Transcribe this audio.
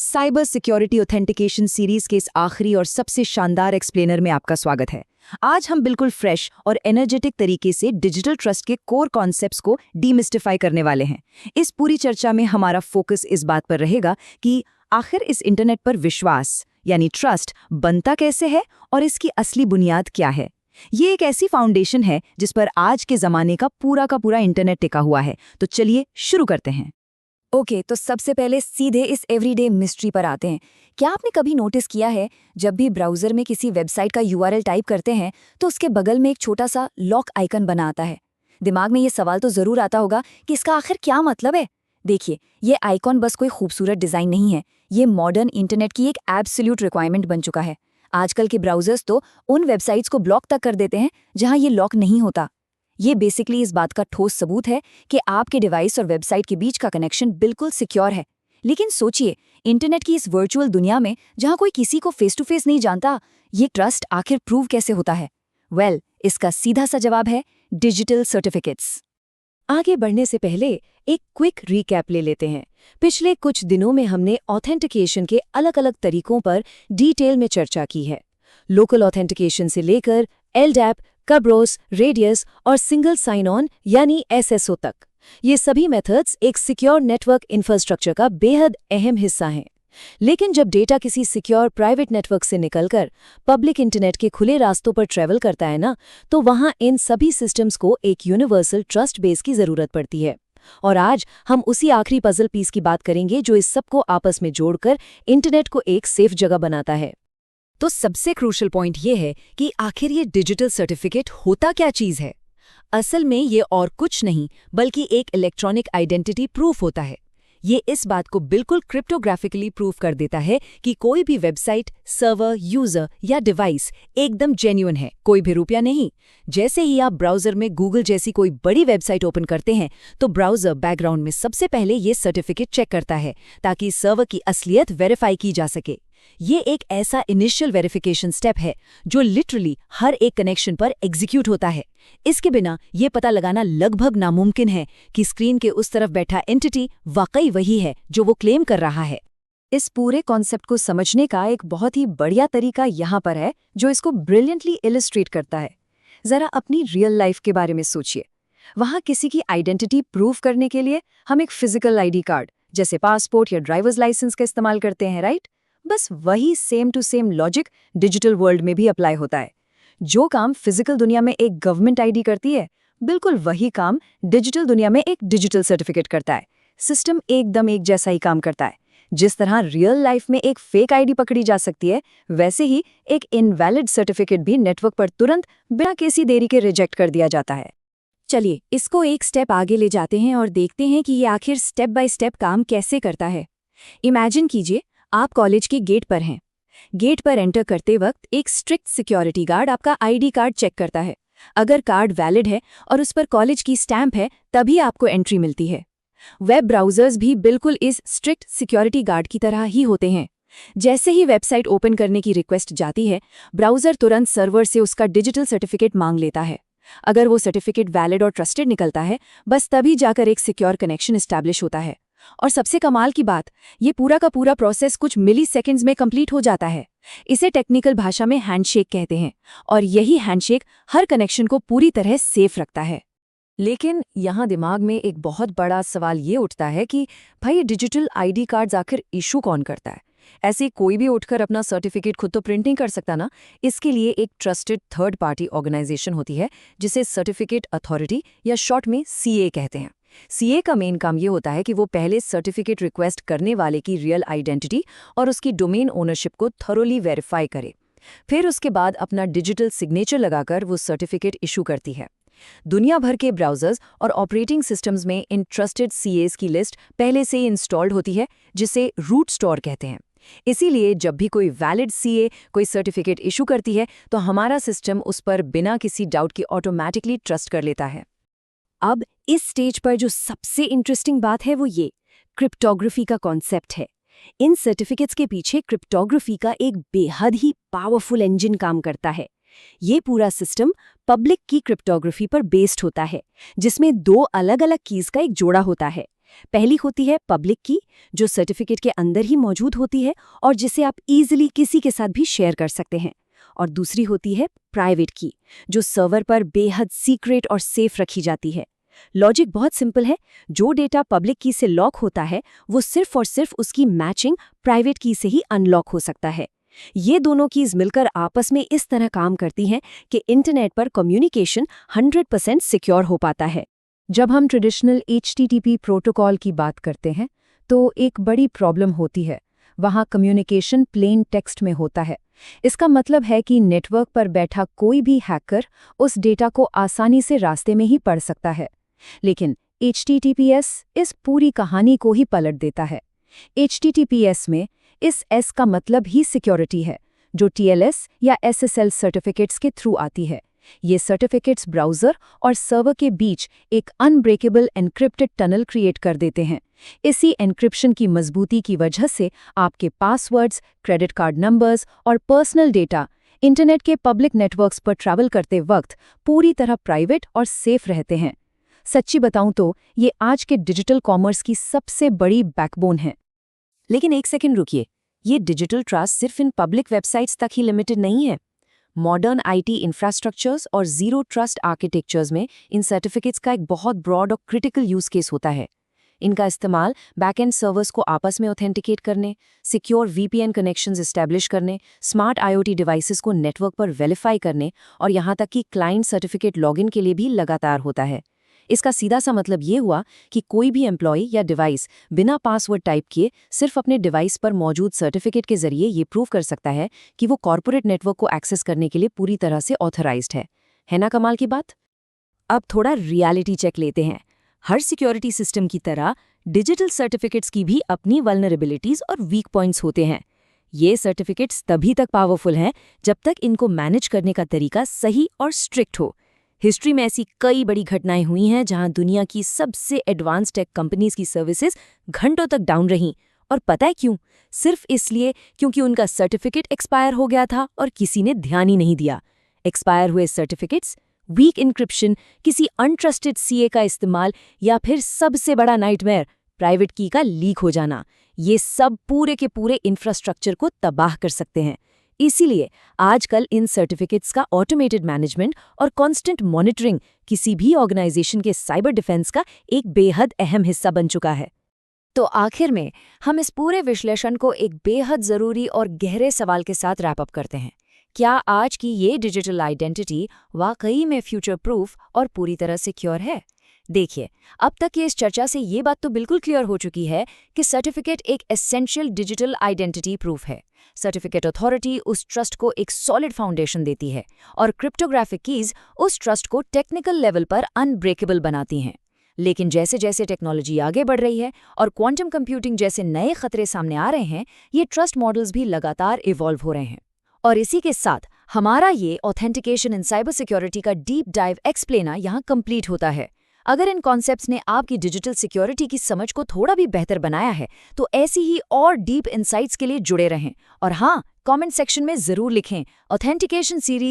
Cyber security authentication series के इस आखिरी और सबसे शानदार एक्सप्लेनर में आपका स्वागत है। आज हम बिल्कुल फ्रेश और एनर्जेटिक तरीके से डिजिटल ट्रस्ट के कोर कॉन्सेप्ट्स को डीमिस्टिफाई करने वाले हैं। इस पूरी चर्चा में हमारा फोकस इस बात पर रहेगा कि आखिर इस इंटरनेट पर विश्वास यानी ट्रस्ट बनता कैसे है और इसकी असली बुनियाद क्या है। ये एक ऐसी फाउंडेशन है जिस पर आज के जमाने का पूरा इंटरनेट टिका हुआ है। तो चलिए शुरू करते हैं। ओके, तो सबसे पहले सीधे इस एवरीडे मिस्ट्री पर आते हैं। क्या आपने कभी नोटिस किया है, जब भी ब्राउज़र में किसी वेबसाइट का यूआरएल टाइप करते हैं तो उसके बगल में एक छोटा सा लॉक आइकन बना आता है। दिमाग में ये सवाल तो ज़रूर आता होगा कि इसका आखिर क्या मतलब है। देखिए, ये आइकॉन बस कोई खूबसूरत डिज़ाइन नहीं है, ये मॉडर्न इंटरनेट की एक एब्सोल्यूट रिक्वायरमेंट बन चुका है। आजकल के ब्राउज़र्स तो उन वेबसाइट्स को ब्लॉक तक कर देते हैं जहाँ ये लॉक नहीं होता। ये बेसिकली इस बात का ठोस सबूत है कि आपके डिवाइस और वेबसाइट के बीच का कनेक्शन बिल्कुल सिक्योर है। लेकिन सोचिए, इंटरनेट की इस वर्चुअल दुनिया में जहां कोई किसी को फेस टू फेस नहीं जानता, ये ट्रस्ट आखिर प्रूव कैसे होता है? वेल, इसका सीधा सा जवाब है डिजिटल सर्टिफिकेट्स। आगे बढ़ने से पहले एक क्विक रीकैप ले लेते हैं। पिछले कुछ दिनों में हमने ऑथेंटिकेशन के अलग अलग तरीकों पर डिटेल में चर्चा की है। लोकल ऑथेंटिकेशन से लेकर एलडैप, कब्रोस, रेडियस और सिंगल साइन ऑन यानी एसएसओ तक। ये सभी मेथड्स एक सिक्योर नेटवर्क इंफ्रास्ट्रक्चर का बेहद अहम हिस्सा हैं। लेकिन जब डेटा किसी सिक्योर प्राइवेट नेटवर्क से निकलकर पब्लिक इंटरनेट के खुले रास्तों पर ट्रैवल करता है ना, तो वहाँ इन सभी सिस्टम्स को एक यूनिवर्सल ट्रस्ट बेस की ज़रूरत पड़ती है। और आज हम उसी आखिरी पजल पीस की बात करेंगे जो इस सबको आपस में जोड़कर इंटरनेट को एक सेफ जगह बनाता है। तो सबसे क्रूशल पॉइंट ये है कि आखिर ये डिजिटल सर्टिफिकेट होता क्या चीज़ है। असल में ये और कुछ नहीं बल्कि एक इलेक्ट्रॉनिक आइडेंटिटी प्रूफ होता है। ये इस बात को बिल्कुल क्रिप्टोग्राफिकली प्रूफ कर देता है कि कोई भी वेबसाइट, सर्वर, यूजर या डिवाइस एकदम जेन्युइन है, कोई भी रुपया नहीं। जैसे ही आप ब्राउज़र में गूगल जैसी कोई बड़ी वेबसाइट ओपन करते हैं तो ब्राउज़र बैकग्राउंड में सबसे पहले ये सर्टिफिकेट चेक करता है ताकि सर्वर की असलियत वेरीफाई की जा सके। ये एक ऐसा इनिशियल वेरिफिकेशन स्टेप है जो लिटरली हर एक कनेक्शन पर एग्जीक्यूट होता है। इसके बिना ये पता लगाना लगभग नामुमकिन है कि स्क्रीन के उस तरफ बैठा एंटिटी वाकई वही है जो वो क्लेम कर रहा है। इस पूरे कॉन्सेप्ट को समझने का एक बहुत ही बढ़िया तरीका यहाँ पर है जो इसको ब्रिलियंटली इलिस्ट्रेट करता है। जरा अपनी रियल लाइफ के बारे में सोचिए। वहाँ किसी की आइडेंटिटी प्रूफ करने के लिए हम एक फिजिकल आईडी कार्ड जैसे पासपोर्ट या ड्राइवर्स लाइसेंस का इस्तेमाल करते हैं, राइट? बस वही same to same logic digital world में भी अप्लाई होता है। जो काम फिजिकल दुनिया में एक गवर्नमेंट आईडी करती है, बिल्कुल वही काम डिजिटल दुनिया में एक डिजिटल सर्टिफिकेट करता है। सिस्टम एकदम एक जैसा ही काम करता है। जिस तरह रियल लाइफ में एक फेक आईडी पकड़ी जा सकती है, वैसे ही एक इनवैलिड सर्टिफिकेट भी नेटवर्क पर तुरंत बिना किसी देरी के रिजेक्ट कर दिया जाता है। चलिए इसको एक स्टेप आगे ले जाते हैं और देखते हैं कि ये आखिर स्टेप बाय स्टेप काम कैसे करता है। इमेजिन कीजिए, आप कॉलेज के गेट पर हैं। गेट पर एंटर करते वक्त एक स्ट्रिक्ट सिक्योरिटी गार्ड आपका आईडी कार्ड चेक करता है। अगर कार्ड वैलिड है और उस पर कॉलेज की स्टैंप है, तभी आपको एंट्री मिलती है। वेब ब्राउज़र्स भी बिल्कुल इस स्ट्रिक्ट सिक्योरिटी गार्ड की तरह ही होते हैं। जैसे ही वेबसाइट ओपन करने की रिक्वेस्ट जाती है, ब्राउज़र तुरंत सर्वर से उसका डिजिटल सर्टिफिकेट मांग लेता है। अगर वो सर्टिफिकेट वैलिड और ट्रस्टेड निकलता है, बस तभी जाकर एक सिक्योर कनेक्शन एस्टैब्लिश होता है। और सबसे कमाल की बात, ये पूरा का पूरा प्रोसेस कुछ मिली सेकेंड्स में कंप्लीट हो जाता है। इसे टेक्निकल भाषा में हैंडशेक कहते हैं और यही हैंडशेक हर कनेक्शन को पूरी तरह सेफ रखता है। लेकिन यहाँ दिमाग में एक बहुत बड़ा सवाल ये उठता है कि भाई, ये डिजिटल आईडी कार्ड्स आखिर इशू कौन करता है? ऐसे कोई भी उठकर अपना सर्टिफिकेट खुद तो प्रिंट नहीं कर सकता ना। इसके लिए एक ट्रस्टेड थर्ड पार्टी ऑर्गेनाइजेशन होती है जिसे सर्टिफिकेट अथॉरिटी या शॉर्ट में सीए कहते हैं। सीए का मेन काम ये होता है कि वो पहले सर्टिफिकेट रिक्वेस्ट करने वाले की रियल आइडेंटिटी और उसकी डोमेन ओनरशिप को थरोली वेरीफाई करे। फिर उसके बाद अपना डिजिटल सिग्नेचर लगाकर वो सर्टिफिकेट इशू करती है। दुनिया भर के ब्राउज़र्स और ऑपरेटिंग सिस्टम्स में इन ट्रस्टेड सीएस की लिस्ट पहले से ही इंस्टॉल्ड होती है, जिसे रूट स्टोर कहते हैं। इसीलिए जब भी कोई वैलिड सीए कोई सर्टिफिकेट इशू करती है तो हमारा सिस्टम उस पर बिना किसी डाउट के ऑटोमैटिकली ट्रस्ट कर लेता है। अब इस स्टेज पर जो सबसे इंटरेस्टिंग बात है वो ये क्रिप्टोग्राफी का कॉन्सेप्ट है। इन सर्टिफिकेट्स के पीछे क्रिप्टोग्राफी का एक बेहद ही पावरफुल इंजन काम करता है। ये पूरा सिस्टम पब्लिक की क्रिप्टोग्राफी पर बेस्ड होता है, जिसमें दो अलग अलग कीज का एक जोड़ा होता है। पहली होती है पब्लिक की, जो सर्टिफिकेट के अंदर ही मौजूद होती है और जिसे आप इजीली किसी के साथ भी शेयर कर सकते हैं। और दूसरी होती है प्राइवेट की, जो सर्वर पर बेहद सीक्रेट और सेफ रखी जाती है। लॉजिक बहुत सिंपल है, जो डेटा पब्लिक की से लॉक होता है वो सिर्फ और सिर्फ उसकी मैचिंग प्राइवेट की से ही अनलॉक हो सकता है। ये दोनों कीज मिलकर आपस में इस तरह काम करती हैं कि इंटरनेट पर कम्युनिकेशन 100% सिक्योर हो पाता है। जब हम ट्रेडिशनल HTTP प्रोटोकॉल की बात करते हैं तो एक बड़ी प्रॉब्लम होती है। वहाँ कम्युनिकेशन प्लेन टेक्स्ट में होता है। इसका मतलब है कि नेटवर्क पर बैठा कोई भी हैकर उस डेटा को आसानी से रास्ते में ही पढ़ सकता है। लेकिन HTTPS इस पूरी कहानी को ही पलट देता है। HTTPS में इस S का मतलब ही सिक्योरिटी है, जो TLS या SSL सर्टिफिकेट्स के थ्रू आती है। ये सर्टिफिकेट्स ब्राउज़र और सर्वर के बीच एक अनब्रेकेबल एन्क्रिप्टेड टनल क्रिएट कर देते हैं। इसी एन्क्रिप्शन की मजबूती की वजह से आपके पासवर्ड्स, क्रेडिट कार्ड नंबर्स और पर्सनल डेटा इंटरनेट के पब्लिक नेटवर्क्स पर ट्रैवल करते वक्त पूरी तरह प्राइवेट और सेफ रहते हैं। सच्ची बताऊं तो ये आज के डिजिटल कॉमर्स की सबसे बड़ी बैकबोन है। लेकिन एक सेकंड रुकिए, ये डिजिटल ट्रस्ट सिर्फ इन पब्लिक वेबसाइट्स तक ही लिमिटेड नहीं है। मॉडर्न IT इंफ्रास्ट्रक्चर्स और ज़ीरो ट्रस्ट आर्किटेक्चर्स में इन सर्टिफिकेट्स का एक बहुत ब्रॉड और क्रिटिकल यूज केस होता है। इनका इस्तेमाल बैकएंड सर्वर्स को आपस में ऑथेंटिकेट करने, सिक्योर VPN कनेक्शंस एस्टैब्लिश करने, स्मार्ट IoT डिवाइसेस को नेटवर्क पर वेरीफाई करने और यहाँ तक कि क्लाइंट सर्टिफिकेट लॉगिन के लिए भी लगातार होता है। इसका सीधा सा मतलब ये हुआ कि कोई भी एम्प्लॉय या डिवाइस बिना पासवर्ड टाइप किए सिर्फ अपने डिवाइस पर मौजूद सर्टिफिकेट के जरिए ये प्रूव कर सकता है कि वो कॉर्पोरेट नेटवर्क को एक्सेस करने के लिए पूरी तरह से ऑथराइज्ड है ना कमाल की बात? अब थोड़ा रियलिटी चेक लेते हैं। हर सिक्योरिटी सिस्टम की तरह डिजिटल सर्टिफिकेट्स की भी अपनी वल्नरेबिलिटीज और वीक पॉइंट्स होते हैं। ये सर्टिफिकेट्स तभी तक पावरफुल हैं जब तक इनको मैनेज करने का तरीका सही और स्ट्रिक्ट हो। हिस्ट्री में ऐसी कई बड़ी घटनाएं हुई हैं जहां दुनिया की सबसे एडवांस टेक कंपनीज की सर्विसेज घंटों तक डाउन रहीं। और पता है क्यों? सिर्फ इसलिए क्योंकि उनका सर्टिफिकेट एक्सपायर हो गया था और किसी ने ध्यान ही नहीं दिया। एक्सपायर हुए सर्टिफिकेट्स, वीक इंक्रिप्शन, किसी अनट्रस्टेड CA का इस्तेमाल या फिर सबसे बड़ा नाइटमेयर प्राइवेट की का लीक हो जाना, ये सब पूरे के पूरे इंफ्रास्ट्रक्चर को तबाह कर सकते हैं। इसीलिए आजकल इन सर्टिफिकेट्स का ऑटोमेटेड मैनेजमेंट और कांस्टेंट मॉनिटरिंग किसी भी ऑर्गेनाइजेशन के साइबर डिफेंस का एक बेहद अहम हिस्सा बन चुका है। तो आखिर में हम इस पूरे विश्लेषण को एक बेहद ज़रूरी और गहरे सवाल के साथ रैप अप करते हैं। क्या आज की ये डिजिटल आइडेंटिटी वाकई में फ्यूचर प्रूफ और पूरी तरह सिक्योर है? देखिए, अब तक की इस चर्चा से ये बात तो बिल्कुल क्लियर हो चुकी है कि सर्टिफिकेट एक एसेंशियल डिजिटल आइडेंटिटी प्रूफ है। सर्टिफिकेट अथॉरिटी उस ट्रस्ट को एक सॉलिड फाउंडेशन देती है और क्रिप्टोग्राफिक कीज उस ट्रस्ट को टेक्निकल लेवल पर अनब्रेकेबल बनाती हैं। लेकिन जैसे जैसे टेक्नोलॉजी आगे बढ़ रही है और क्वांटम कंप्यूटिंग जैसे नए खतरे सामने आ रहे हैं, ये ट्रस्ट मॉडल्स भी लगातार इवॉल्व हो रहे हैं। और इसी के साथ हमारा ये ऑथेंटिकेशन इन साइबर सिक्योरिटी का डीप डाइव एक्सप्लेनर यहाँ कंप्लीट होता है। अगर इन कॉन्सेप्ट्स ने आपकी डिजिटल सिक्योरिटी की समझ को थोड़ा भी बेहतर बनाया है तो ऐसी ही और डीप इनसाइट्स के लिए जुड़े रहें। और हाँ, कमेंट सेक्शन में जरूर लिखें ऑथेंटिकेशन सीरीज